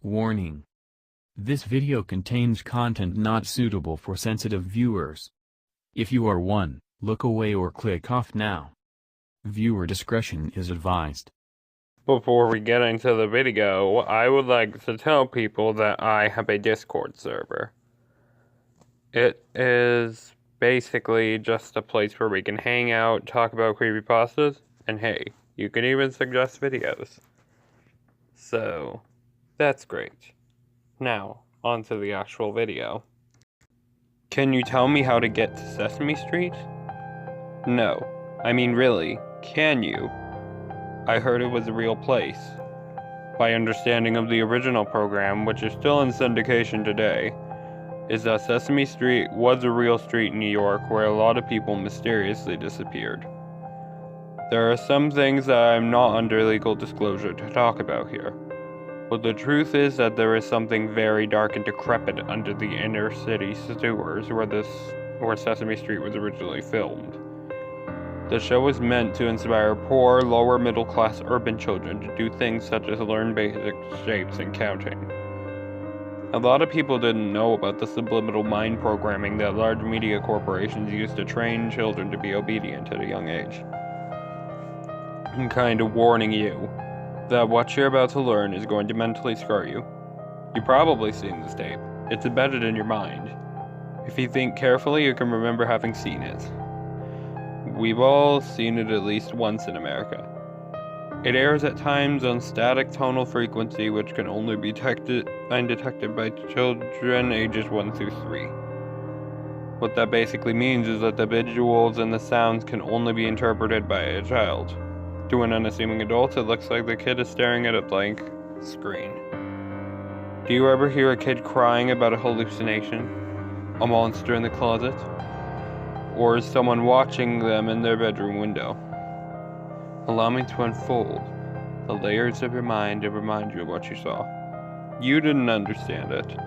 Warning. This video contains content not suitable for sensitive viewers. If you are one, look away or click off now. Viewer discretion is advised. Before we get into the video, I would like to tell people that I have a Discord server. It is basically just a place where we can hang out, talk about creepypastas, and hey, you can even suggest videos. So, that's great. Now, on to the actual video. Can you tell me how to get to Sesame Street? No. I mean really, can you? I heard it was a real place. My understanding of the original program, which is still in syndication today, is that Sesame Street was a real street in New York where a lot of people mysteriously disappeared. There are some things that I am not under legal disclosure to talk about here, but the truth is that there is something very dark and decrepit under the inner city sewers where Sesame Street was originally filmed. The show was meant to inspire poor, lower middle class urban children to do things such as learn basic shapes and counting. A lot of people didn't know about the subliminal mind programming that large media corporations use to train children to be obedient at a young age. I'm kind of warning you that what you're about to learn is going to mentally scar you. You've probably seen this tape. It's embedded in your mind. If you think carefully, you can remember having seen it. We've all seen it at least once in America. It airs at times on static tonal frequency, which can only be detected by children ages 1 through 3. What that basically means is that the visuals and the sounds can only be interpreted by a child. To an unassuming adult, it looks like the kid is staring at a blank screen. Do you ever hear a kid crying about a hallucination? A monster in the closet? Or is someone watching them in their bedroom window? Allow me to unfold the layers of your mind to remind you of what you saw. You didn't understand it.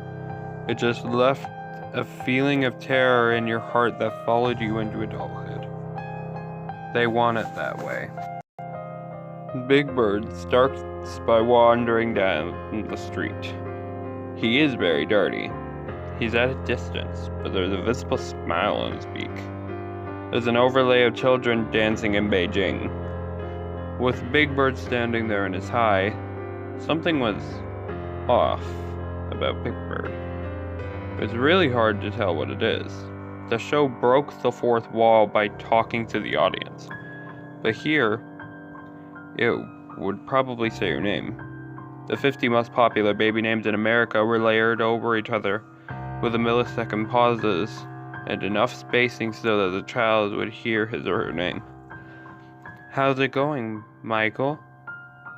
It just left a feeling of terror in your heart that followed you into adulthood. They want it that way. Big Bird starts by wandering down the street. He is very dirty. He's at a distance, but there's a visible smile on his beak. There's an overlay of children dancing in Beijing. With Big Bird standing there in his high, something was off about Big Bird. It's really hard to tell what it is. The show broke the fourth wall by talking to the audience. But here, it would probably say your name. The 50 most popular baby names in America were layered over each other with a millisecond pauses and enough spacing so that the child would hear his or her name. How's it going, Michael?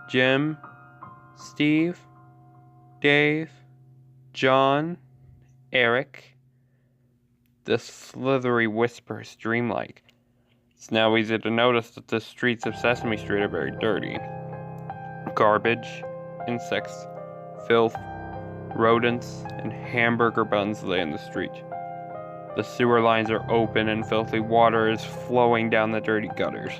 Jim? Steve? Dave? John? Eric? The slithery whisper is dreamlike. It's now easy to notice that the streets of Sesame Street are very dirty. Garbage, insects, filth, rodents, and hamburger buns lay in the street. The sewer lines are open and filthy water is flowing down the dirty gutters.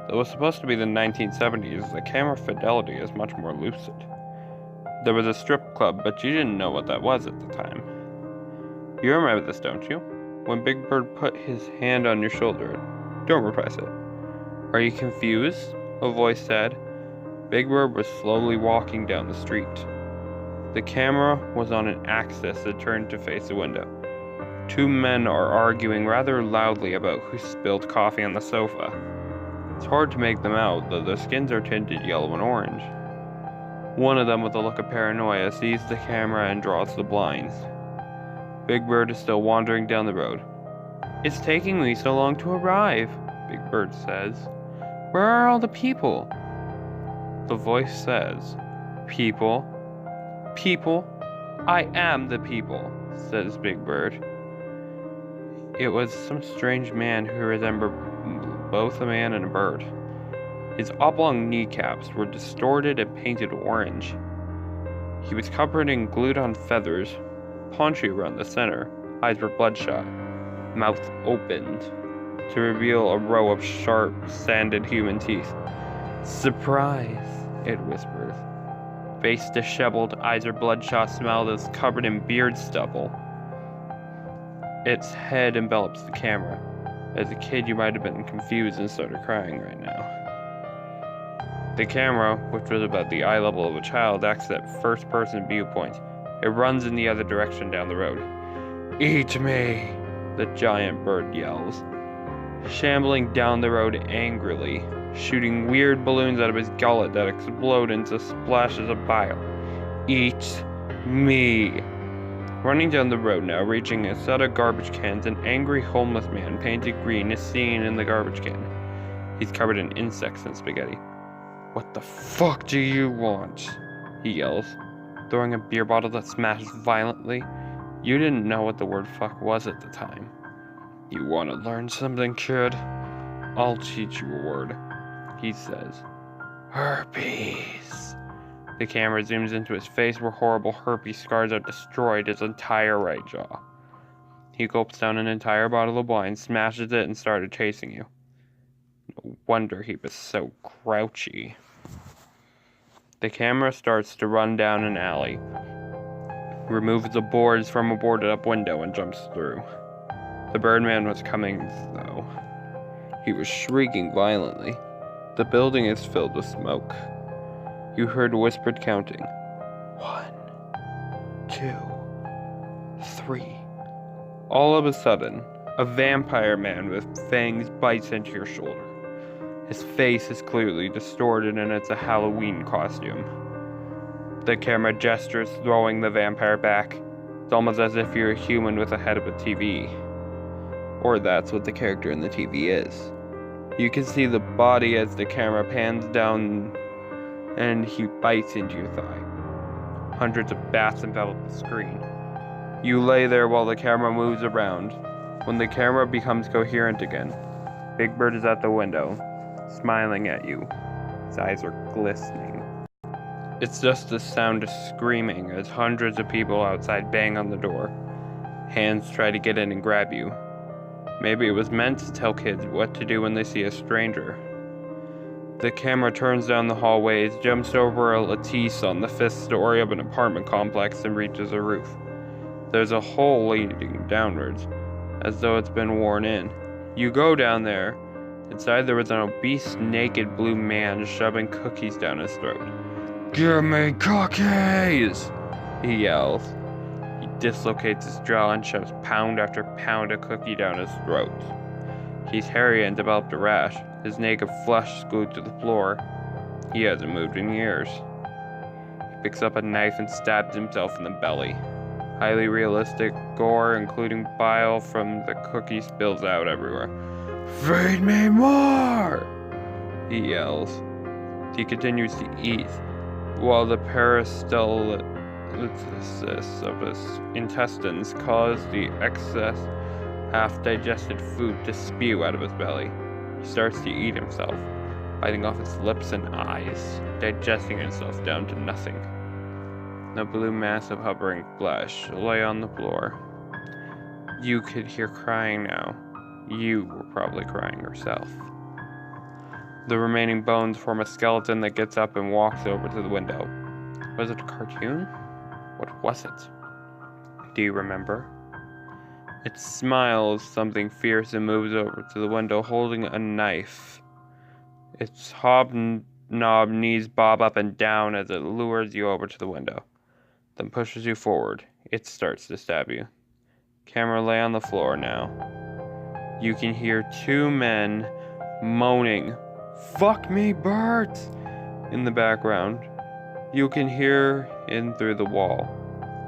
Though it was supposed to be the 1970s, the camera fidelity is much more lucid. There was a strip club, but you didn't know what that was at the time. You remember this, don't you? When Big Bird put his hand on your shoulder. Don't repress it. Are you confused? A voice said. Big Bird was slowly walking down the street. The camera was on an axis that turned to face the window. Two men are arguing rather loudly about who spilled coffee on the sofa. It's hard to make them out, though their skins are tinted yellow and orange. One of them, with a look of paranoia, sees the camera and draws the blinds. Big Bird is still wandering down the road. It's taking me so long to arrive, Big Bird says. Where are all the people? The voice says, People? People? I am the people, says Big Bird. It was some strange man who resembled both a man and a bird. His oblong kneecaps were distorted and painted orange. He was covered in glued-on feathers, paunchy around the center, eyes were bloodshot, mouth opened to reveal a row of sharp, sanded human teeth. Surprise, it whispers. face disheveled, eyes are bloodshot, smile is covered in beard stubble. Its head envelops the camera. As a kid, you might have been confused and started crying right now. The camera, which was about the eye level of a child, acts at first-person viewpoint. It runs in the other direction down the road. "Eat me!" the giant bird yells, shambling down the road angrily, shooting weird balloons out of his gullet that explode into splashes of bile. "Eat me!" Running down the road now, reaching a set of garbage cans, an angry homeless man painted green is seen in the garbage can. He's covered in insects and spaghetti. "What the fuck do you want?" he yells, throwing a beer bottle that smashes violently. You didn't know what the word fuck was at the time. "You want to learn something, kid? I'll teach you a word," he says. "Herpes." The camera zooms into his face where horrible herpes scars have destroyed his entire right jaw. He gulps down an entire bottle of wine, smashes it, and started chasing you. No wonder he was so grouchy. The camera starts to run down an alley, removes the boards from a boarded up window, and jumps through. The Birdman was coming, though. He was shrieking violently. The building is filled with smoke. You heard whispered counting. 1, 2, 3. All of a sudden, a vampire man with fangs bites into your shoulder. His face is clearly distorted and it's a Halloween costume. The camera gestures, throwing the vampire back. It's almost as if you're a human with a head of a TV. Or that's what the character in the TV is. You can see the body as the camera pans down and he bites into your thigh. Hundreds of bats envelop the screen. You lay there while the camera moves around. When the camera becomes coherent again, Big Bird is at the window, smiling at you. His eyes are glistening. It's just the sound of screaming as hundreds of people outside bang on the door. Hands try to get in and grab you. Maybe it was meant to tell kids what to do when they see a stranger. The camera turns down the hallways, jumps over a lattice on the 5th story of an apartment complex, and reaches a roof. There's a hole leading downwards, as though it's been worn in. You go down there. Inside there was an obese, naked blue man shoving cookies down his throat. "Give me cookies!" he yells. He dislocates his jaw and shoves pound after pound of cookie down his throat. He's hairy and developed a rash. His naked flesh is glued to the floor. He hasn't moved in years. He picks up a knife and stabs himself in the belly. Highly realistic gore, including bile from the cookie, spills out everywhere. "Feed me more!" he yells. He continues to eat, while the peristalsis of his intestines cause the excess half-digested food to spew out of his belly. He starts to eat himself, biting off his lips and eyes, digesting himself down to nothing. The blue mass of hovering flesh lay on the floor. You could hear crying now. You were probably crying yourself. The remaining bones form a skeleton that gets up and walks over to the window. Was it a cartoon? What was it? Do you remember? It smiles something fierce and moves over to the window holding a knife. Its hobnob knees bob up and down as it lures you over to the window, then pushes you forward. It starts to stab you. Camera lay on the floor now. You can hear 2 men moaning, "Fuck me, Bert!" in the background. You can hear in through the wall.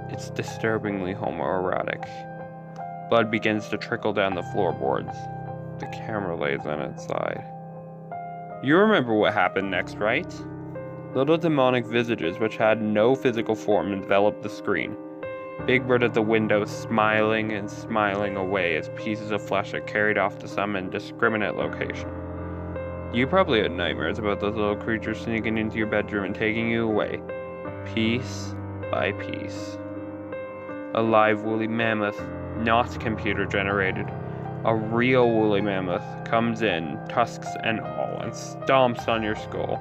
It's disturbingly homoerotic. Blood begins to trickle down the floorboards. The camera lays on its side. You remember what happened next, right? Little demonic visages which had no physical form enveloped the screen. Big Bird at the window smiling and smiling away as pieces of flesh are carried off to some indiscriminate location. You probably had nightmares about those little creatures sneaking into your bedroom and taking you away, piece by piece. A live woolly mammoth, not computer generated, a real woolly mammoth, comes in, tusks and all, and stomps on your skull.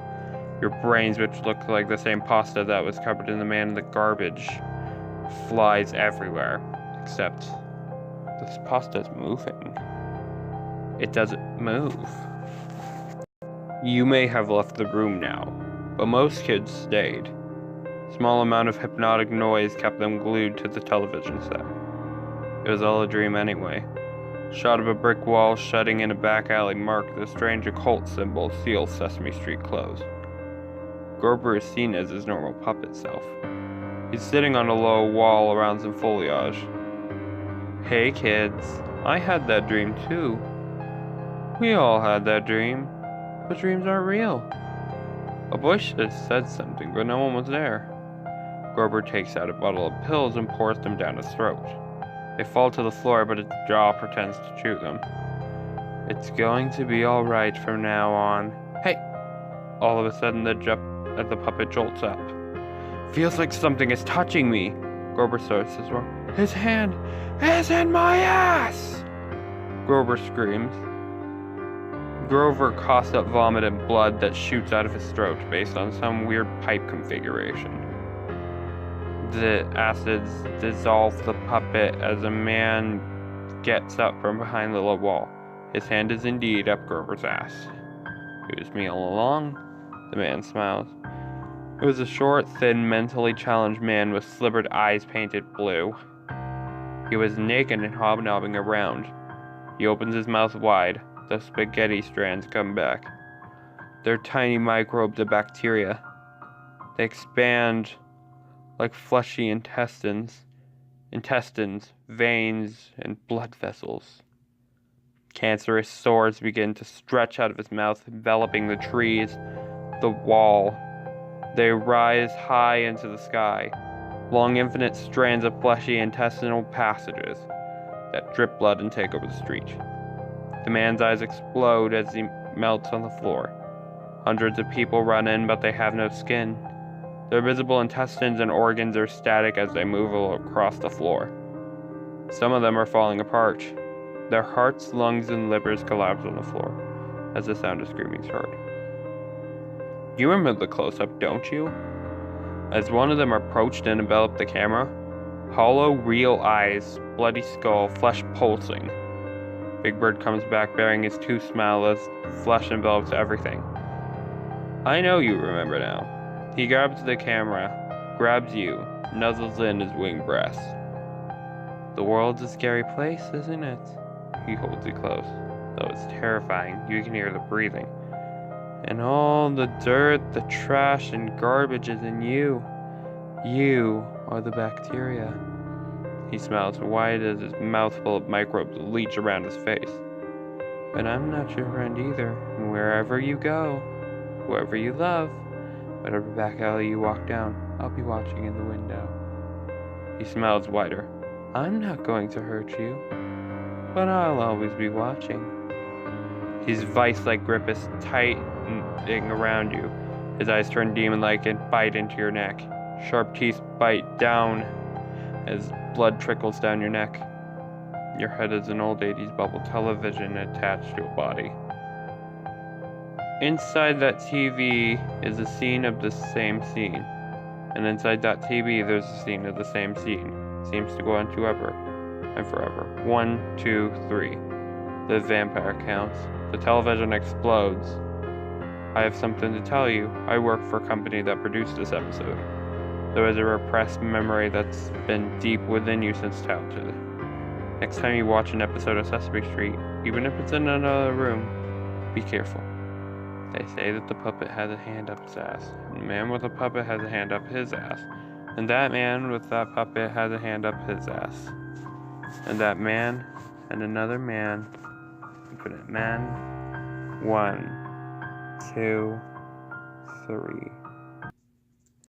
Your brains, which look like the same pasta that was covered in the man in the garbage, flies everywhere. Except this pasta is moving. It doesn't move. You may have left the room now, but most kids stayed. Small amount of hypnotic noise kept them glued to the television set. It was all a dream anyway. Shot of a brick wall shutting in a back alley marked the strange occult symbol seal Sesame Street closed. Grover is seen as his normal puppet self. He's sitting on a low wall around some foliage. Hey kids, I had that dream too. We all had that dream, but dreams aren't real. A voice just said something, but no one was there. Grover takes out a bottle of pills and pours them down his throat. They fall to the floor, but its jaw pretends to chew them. It's going to be alright from now on. Hey! All of a sudden, the puppet jolts up. Feels like something is touching me. Grover starts to swear. His hand is in my ass! Grover screams. Grover coughs up vomit and blood that shoots out of his throat based on some weird pipe configuration. The acids dissolve the puppet as a man gets up from behind the low wall. His hand is indeed up Grover's ass. It was me all along, the man smiles. It was a short, thin, mentally challenged man with slivered eyes painted blue. He was naked and hobnobbing around. He opens his mouth wide. The spaghetti strands come back. They're tiny microbes of bacteria. They expand like fleshy intestines, veins, and blood vessels. Cancerous sores begin to stretch out of his mouth, enveloping the trees, the wall. They rise high into the sky, long infinite strands of fleshy intestinal passages that drip blood and take over the street. The man's eyes explode as he melts on the floor. Hundreds of people run in, but they have no skin. Their visible intestines and organs are static as they move across the floor. Some of them are falling apart. Their hearts, lungs, and livers collapse on the floor as the sound of screaming is heard. You remember the close-up, don't you? As one of them approached and enveloped the camera, hollow, real eyes, bloody skull, flesh pulsing. Big Bird comes back bearing his tooth smile as flesh envelops everything. I know you remember now. He grabs the camera, grabs you, nuzzles in his wing breast. The world's a scary place, isn't it? He holds you close. Though it's terrifying, you can hear the breathing. And all the dirt, the trash, and garbage is in you. You are the bacteria. He smiles wide as his mouth full of microbes leech around his face. But I'm not your friend either. And wherever you go, whoever you love, whatever back alley you walk down, I'll be watching in the window. He smiles wider. I'm not going to hurt you, but I'll always be watching. His vice-like grip is tightening around you. His eyes turn demon-like and bite into your neck. Sharp teeth bite down as blood trickles down your neck. Your head is an old 80s bubble television attached to a body. Inside that TV is a scene of the same scene. And inside that TV there's a scene of the same scene. Seems to go on forever and forever. 1, 2, 3. The vampire counts. The television explodes. I have something to tell you. I work for a company that produced this episode. There is a repressed memory that's been deep within you since childhood. Next time you watch an episode of Sesame Street, even if it's in another room, be careful. They say that the puppet has a hand up his ass, and the man with the puppet has a hand up his ass, and that man with that puppet has a hand up his ass, and that man and another man, infinite man, 1, 2, 3.